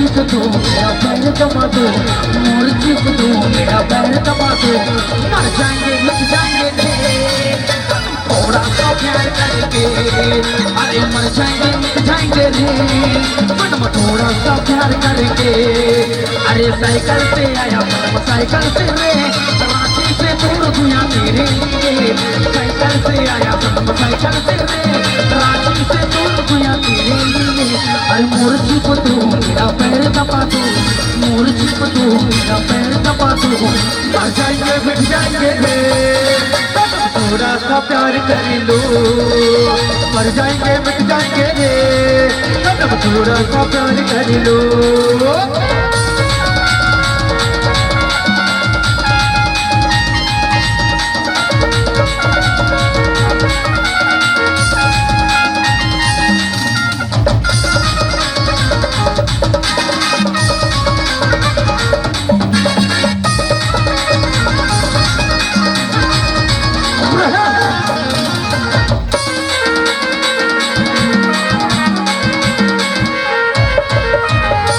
चीख दो मेरा पैर दबा दो, मोर चीख दो मेरा पैर दबा दो। मर जाएंगे मिट जाएंगे रे थोड़ा सा प्यार करके, अरे मर जाएंगे मिट जाएंगे रे मनम थोड़ा सा प्यार करके। अरे साइकिल से आया मनम साइकिल से रे रांची से दूर दुनिया मेरे लिए। साइकिल से आया मनम साइकिल से रे रांची से दूर दुनिया मेरे लिए। अरे मोर चीख दो मेरा पैर दबा दो, मोर चीख दो मेरा पैर दबा दो। मर जाएंगे मिट जाएंगे रे थोड़ा सा प्यार कर लो, मर जाएंगे मिट जाएंगे रे तब थोड़ा सा प्यार कर लो।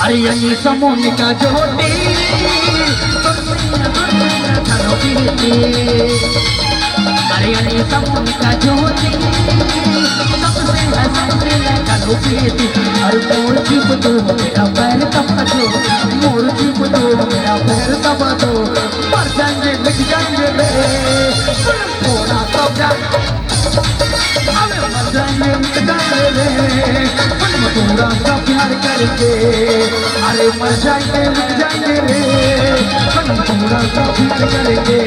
अरे समूह का जोड़ी अरे समूह का जोड़ी सबसे हंसने पीती। अरे मोर चीख दो मेरा पैर दबा दो, मोर चीख दो मेरा पैर दबा दो। मर जाएंगे मिट जाएंगे रे थोड़ा सा प्यार, मर जाएंगे मिट जाएंगे रे थोड़ा सा प्यार करके। अरे मर जाएंगे मिट जाएंगे रे थोड़ा सा प्यार करके।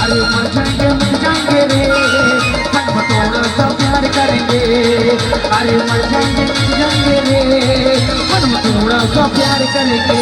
अरे मर जाएंगे मिट जाएंगे रे थोड़ा सा प्यार करेंगे। अरे मर जाएंगे मिट जाएंगे रे थोड़ा सा प्यार करेंगे।